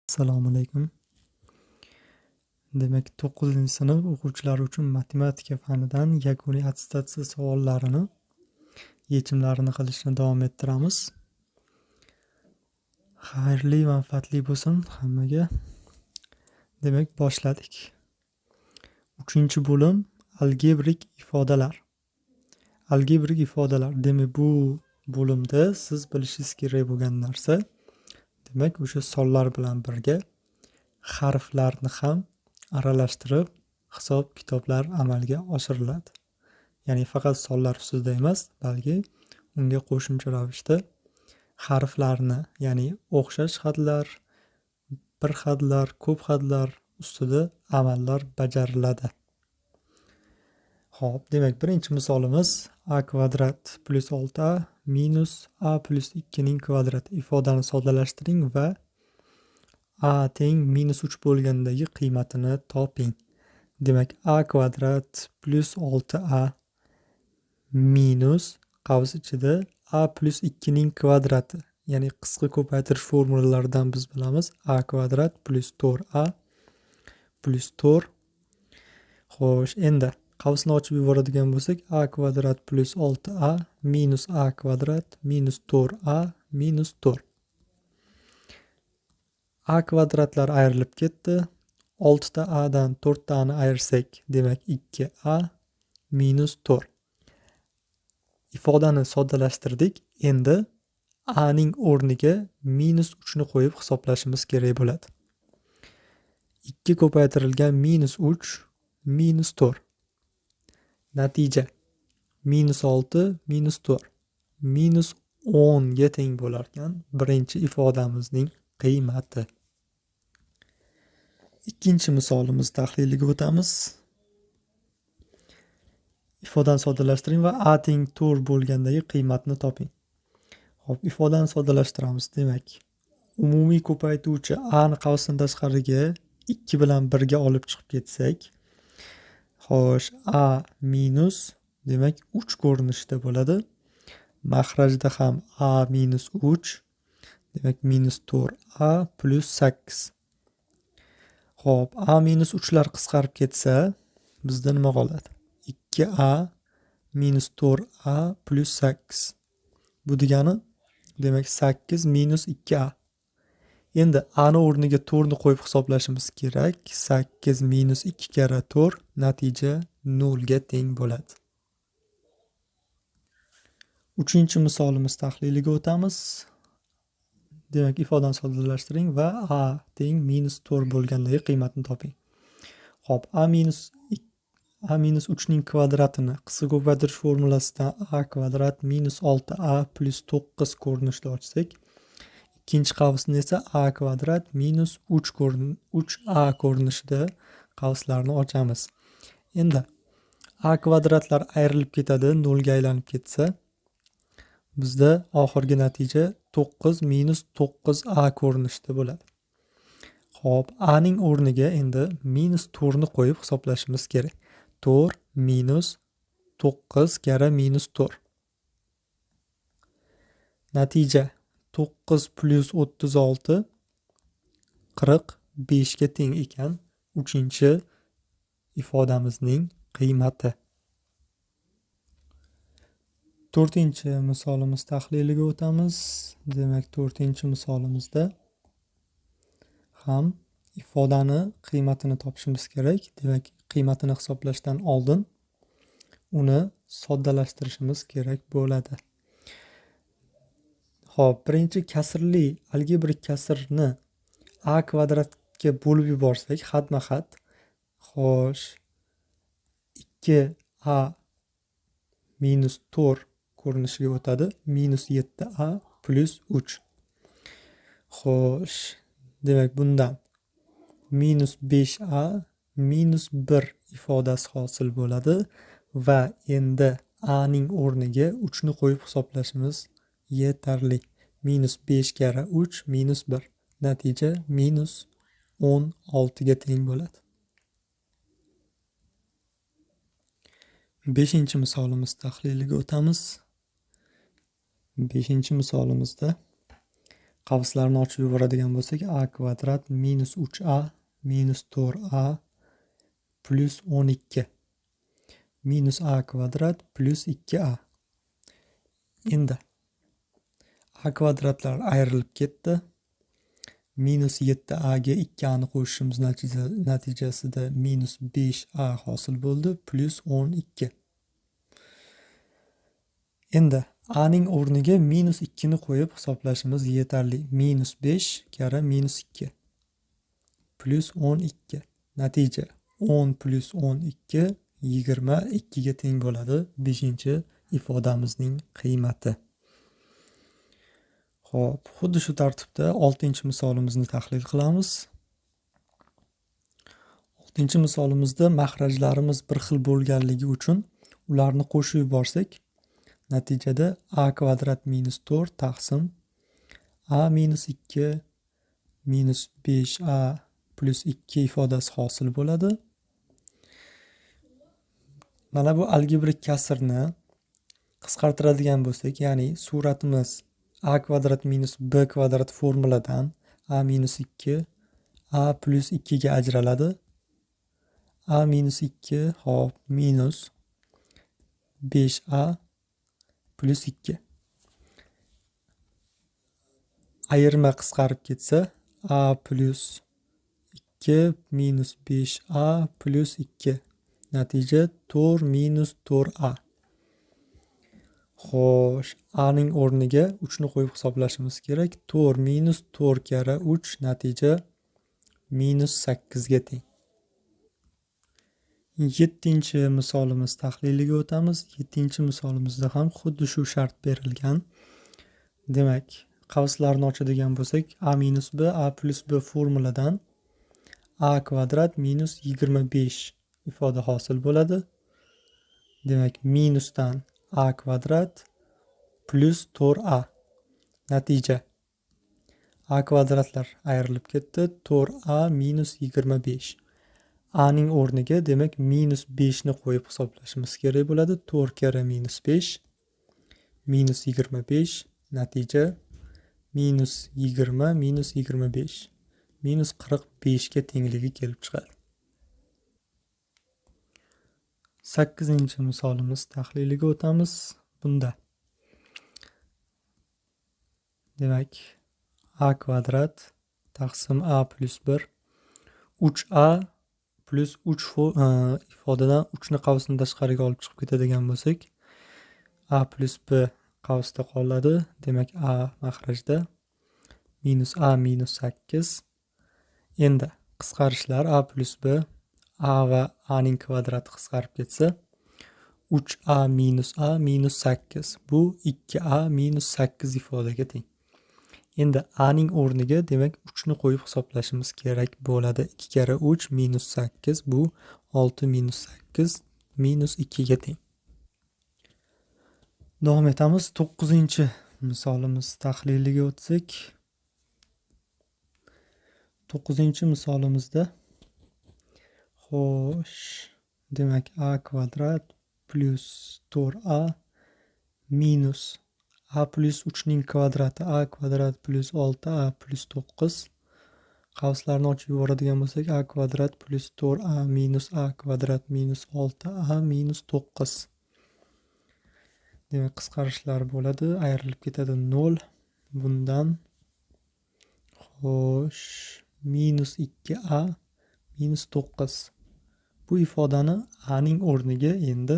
Assalomu alaykum. Demak, 9-sinf o'quvchilari uchun matematika fanidan yakuniy attestatsiya savollarini yechimlarini qilishni davom ettiramiz. Xayrli, manfaatli bo'lsin hammaga. Demak, boshladik. 3-bo'lim algebrik ifodalar. Algebrik ifodalar. Demak, bu bo'limda siz bilishingiz kerak bo'lgan narsa, demak, o'sha sonlar bilan birga harflarni ham aralashtirib hisob-kitoblar amalga oshiriladi. Ya'ni faqat sonlar ustida emas, balki unga qo'shimcha ravishda harflarni, ya'ni o'xshash xatlar, bir xatlar, ko'p xatlar ustida amallar bajariladi. Xo'p, demak, birinchi misolimiz a kvadrat plus 6a minus a plus 2 ning kvadrati. Ifodani soddalashtiring va a teng minus 3 bo'lgandagi qiymatini toping. Demak, a kvadrat plus 6a minus qavs ichida a plus 2 ning kvadrati. Ya'ni qisqa ko'paytirish formulalaridan biz bilamiz a kvadrat plus 4a plus 4. Xo'sh, endi qavsni ochib yuboradigan bo'lsak, a kvadrat plus 6a minus a kvadrat minus 4a minus 4. A kvadratlar ayrilib ketdi. 6 ta a dan 4 tani ayirsak, demak 2a minus 4. Ifodani soddalashtirdik. Endi a ning o'rniga minus 3 ni qo'yib hisoblashimiz kerak bo'ladi. 2 ko'paytirilgan minus 3 minus 4. Natija minus 6 minus 4 minus 10 ga teng bo'lar ekan birinchi ifodamizning qiymati. Ikkinchi misolimiz tahliliga o'tamiz. Ifodani soddalashtiring va a teng 4 bo'lgandagi qiymatni toping. Xo'p, ifodani soddalashtiramiz. Demak, umumiy ko'paytuvchi a ni qavsdan tashqariga 2 bilan birga olib chiqib ketsak, xo'sh, a minus, demak 3 ko'rinishida bo'ladi. Mahrajda ham a minus 3, demak minus 4a plus 8. Xo'p, a minus 3 lar qisqarib ketsa, bizda nima qoladi? 2a minus 4a plus 8. Bu degani, demak 8 minus 2a. Endi a ni o'rniga 4 ni qo'yib hisoblashimiz kerak. 8 minus 2 karra 4, natija 0 ga teng bo'ladi. Uchinchi misolimiz tahliliga o'tamiz. Demak, ifodani soddalashtiring va a teng minus 4 bo'lgandagi qiymatni toping. Xo'p, a minus 3 ning kvadratini qisqa ko'paytirish formulasidan a kvadrat minus 6a plus 9 ko'rinishda ochsak, ikkinchi qavsni esa a kvadrat minus 3a ko'rinishida qavslarni ochamiz. Endi a kvadratlar ayrilib ketadi, 0 ga aylanib ketsa, bizda oxirgi natija 9 minus 9a ko'rinishida bo'ladi. Xo'p, a ning o'rniga endi minus 4 ni qo'yib hisoblashimiz kerak. 4 minus 9 karra minus 4. Natija 9 plus 36 45 ga teng ekan. Uchinchi ifodamizning qiymati. To'rtinchi misolimiz tahliliga o'tamiz. Demak, to'rtinchi misolimizda ham ifodani qiymatini topishimiz kerak. Demak, qiymatini hisoblashdan oldin uni soddalashtirishimiz kerak bo'ladi. Xo'p, birinchi kasrli algebrik kasrni a kvadratga bo'lib yuborsak, xatma-xat, xo'sh, 2a minus 4 ko'rinishiga o'tadi. Minus 7a plus 3. Xo'sh, demak, bundan minus 5a minus 1 ifodasi hosil bo'ladi va endi a ning o'rniga 3 ni qo'yib hisoblashimiz yetarli. Minus 5 karra 3 minus 1. Natija minus 16 ga teng bo'ladi. Beshinchi misolimiz tahliliga o'tamiz. Beshinchi misolimizda Qavslarni ochib yuboradigan bo'lsak, a kvadrat minus 3a minus 4a plus 12 minus a kvadrat plus 2a. Endi a kvadratlar ayrilib ketdi. Minus 7a ga 2a ni qo'shishimiz natijasida minus 5a hosil bo'ldi plus 12. Endi a ning o'rniga minus 2 ni qo'yib hisoblashimiz yetarli. Minus 5 kara minus 2 plus 12. Natija 10 plus 12 22 ga teng bo'ladi. 5-ifodamizning qiymati. Xo'p, xuddi shu tartibda 6-misolimizni tahlil qilamiz. 6-misolimizda mahrajlarimiz bir xil bo'lganligi uchun ularni qo'shib yuborsak, natijada a kvadrat minus 4 taqsim a minus 2 minus 5a plus 2 ifodasi hosil bo'ladi. Mana bu algebrik kasrni qisqartiradigan bo'lsak, ya'ni suratimiz a kvadrat minus b kvadrat formuladan a minus 2 a plus 2 ga ajraladi. A minus 2 hop minus 5a plus 2. Ayirma qisqarib ketsa a plus 2 minus 5a plus 2. Natija 4 minus 4a. Xo'sh, a ning o'rniga 3 ni qo'yib hisoblashimiz kerak. 4 minus 4 kara 3 natija minus 8 ga teng. 7-misolimiz tahliliga o'tamiz. 7-misolimizda ham xuddi shu shart berilgan. Demak, qavslarni ochadigan bo'lsak, a minus b a plus b formuladan a kvadrat minus 25 ifoda hosil bo'ladi. Demak, minusdan a kvadrat plus 4a. Natija a kvadratlar ayrilib ketdi. 4a minus 25. A ning o'rniga demak minus 5 ni qo'yib hisoblashimiz kerak bo'ladi. 4 kara minus 5 minus 25. Natija minus 20 minus 25 minus 45 ga tengligi kelib chiqadi. 8-misolimiz tahliliga o'tamiz. Bunda demak a kvadrat taqsim a plus 1 3a plus 3 ifodadan 3 ni qavsini tashqariga olib chiqib ketadigan bo'lsak, a plus b qavsda qoladi. Demak a mahrajda minus a minus 8. Endi qisqarishlar a plus b, a va a ning kvadrati qisqarib ketsa 3a minus 8. Bu 2a minus 8 ifodaga teng. Endi a ning o'rniga demak 3 ni qo'yib hisoblashimiz kerak bo'ladi. 2 kara 3 minus 8. Bu 6 minus 8 minus 2 ga teng. Davom etamiz. 9-misolimiz tahliliga o'tsak. 9-misolimizda xo'sh, demak a kvadrat plus 4a minus a plus 3 ning kvadrati a kvadrat plus 6a plus 9. Qavslarni ochib yuboradigan bo'lsak, a kvadrat plus 4a minus a kvadrat minus 6a minus 9. Demak, qisqarishlar bo'ladi. Ayrilib ketadi 0. Bundan xo'sh, minus 2a minus 9. Bu ifodani a ning o'rniga endi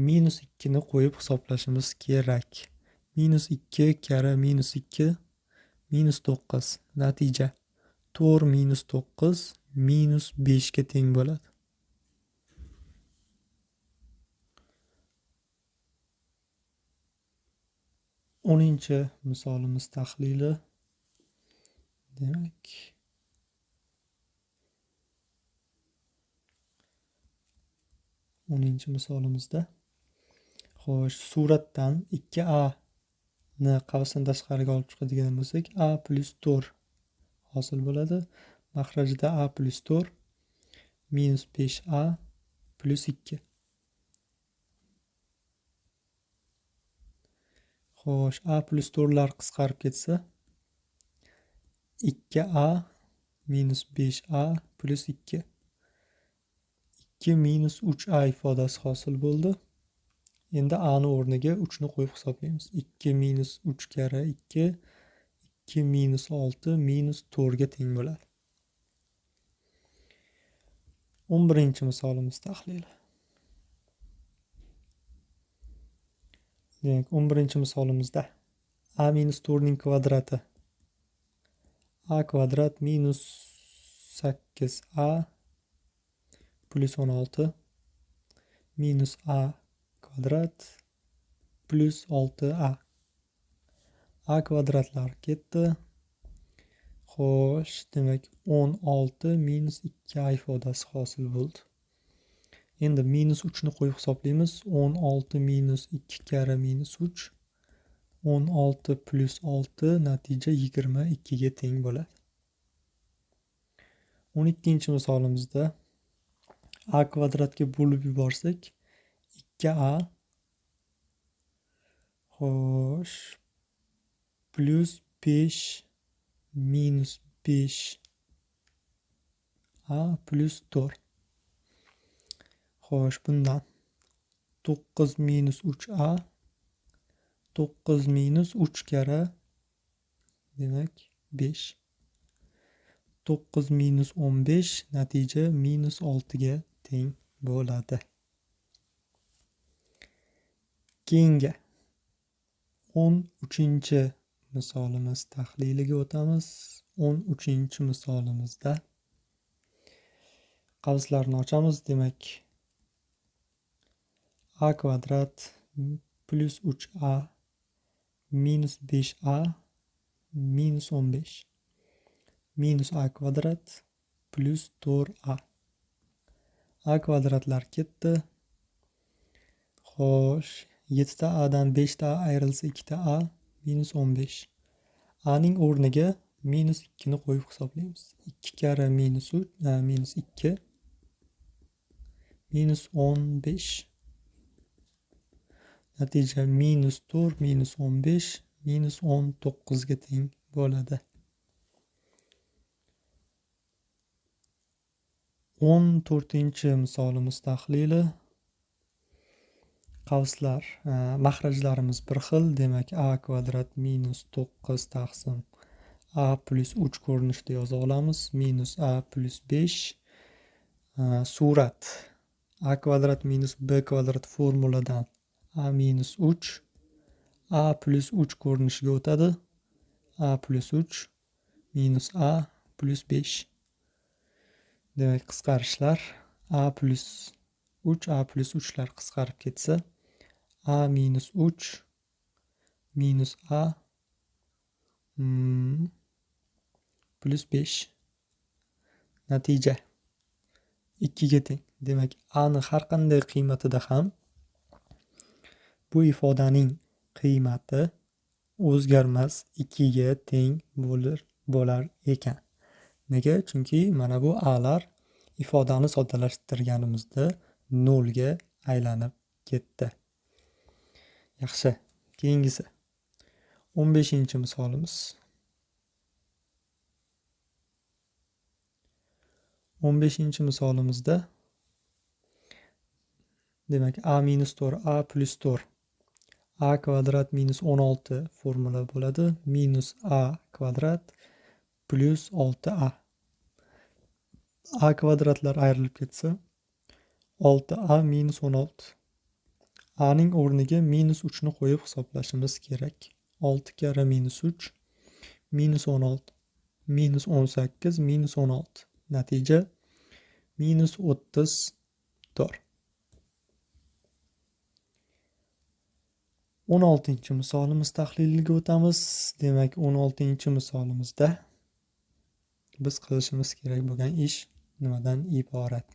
minus 2 ni qo'yib hisoblashimiz kerak. Minus 2 kara minus 2 minus 9. Natija 4 minus 9 minus 5 ga teng bo'ladi. 10-misolimiz tahlili. Demak, misolimizda xo'sh, suratdan 2a ni qavsini tashqariga olib chiqadigan bo'lsak, a plus 4 hosil bo'ladi. Mahrajida a plus 4 minus 5a plus 2. Xo'sh, a plus 4lar qisqarib ketsa 2a minus 5a plus 2. 2 minus 3a ifodasi hosil bo'ldi. Endi a ni o'rniga 3 ni qo'yib hisoblaymiz. 2 minus 3 kara 2, 2 minus 6 minus 4 ga teng bo'ladi. 11-misolimiz tahlili. Demak, 11-misolimizda a minus 4 ning kvadrati a kvadrat minus 8a plus 16 minus a kvadrat plus 6a. A kvadratlar ketdi. Xo'sh, demak 16 minus 2a ifodasi hosil bo'ldi. Endi minus 3 ni qo'yib hisoblaymiz. 16 minus 2 kara minus 3. 16 plus 6 natija 22 ga teng bo'ladi. 12-misolimizda a kvadratga bo'lib yuborsak 2a xo'sh plus 5 minus 5a plus 4. Xo'sh, bundan 9 minus 3a 9 minus 3 kara demak 5. 9 minus 15 natija minus 6 ga teng bo'ladi. Keyingi 13-misolimiz tahliliga o'tamiz. 13-misolimizda qavslarni ochamiz. Demak, a kvadrat plus 3a minus 5a minus 15 minus a kvadrat plus 4a. A kvadratlar ketdi. Xo'sh, 7ta a'dan 5ta ayrilsa 2ta minus 15. A ning o'rniga minus 2 ni qo'yib hisoblaymiz. 2 kara minus 3 minus 2 minus 15. Natija minus 4 minus 15 minus 19 ga teng bo'ladi. 14-misolimiz tahlili. Qavslar, mahrajlarimiz bir xil. Demak, a kvadrat minus 9 taqsim a plus 3 ko'rinishida yoza olamiz. Minus a plus 5. Surat a kvadrat minus b kvadrat formuladan a minus 3 a plus 3 ko'rinishiga o'tadi. A plus 3 minus a plus 5. Demak, qisqarishlar a plus 3 a plus 3lar qisqarib ketsa a minus 3 minus a plus 5. Natija 2 ga teng. Demak, a ni har qanday qiymatida ham bu ifodaning qiymati o'zgarmas 2 ga teng bo'lar ekan. Nega? Chunki mana bu a'lar ifodani soddalashtirganimizda 0 ga aylanib ketdi. Yaxshi. Keyingisi 15-misolimiz. 15-misolimizda demak a minus 4 a plus 4 a kvadrat minus 16 formula bo'ladi. Minus a kvadrat plus 6a. A kvadratlar ayrilib ketsa 6a minus 16. A ning o'rniga minus 3 ni qo'yib hisoblashimiz kerak. 6 kara minus 3 minus 16 minus 18 minus 16. Natija minus 34. 16-misolimiz tahliliga o'tamiz. Demak, 16-misolimizda biz qilishimiz kerak bo'lgan ish nimadan iborat?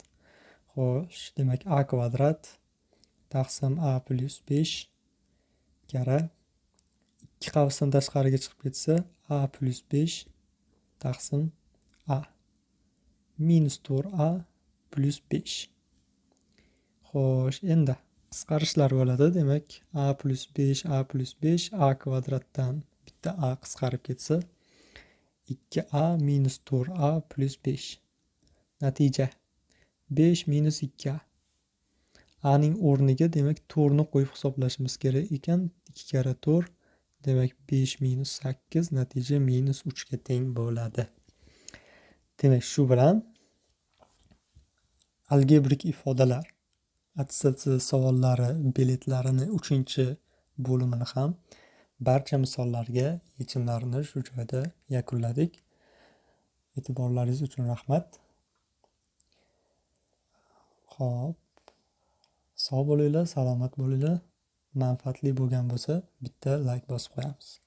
Xo'sh, demak a kvadrat taqsim a plus 5 kara 2 qavsdan tashqariga chiqib ketsa a plus 5 taqsim a minus 4a plus 5. Xo'sh, endi qisqarishlar bo'ladi. Demak, a plus 5, a plus 5, a kvadratdan bitta a qisqarib ketsa, 2a minus 4a plus 5. Natija 5 minus 2a. Aning o'rniga demak 4 ni qo'yib hisoblashimiz kerak ekan. 2 kara 4, demak 5 minus 8, natija minus 3 ga teng bo'ladi. Demak, shu bilan algebrik ifodalar attestatsiya savollari biletlarini 3-bo'limini ham barcha misollarga yechimlarini shu joyda yakunladik. E'tiborlaringiz uchun rahmat. Xo'p, sog' bo'linglar, salomat bo'linglar. Manfaatli bo'lgan bo'lsa, bitta like bosib qo'yamiz.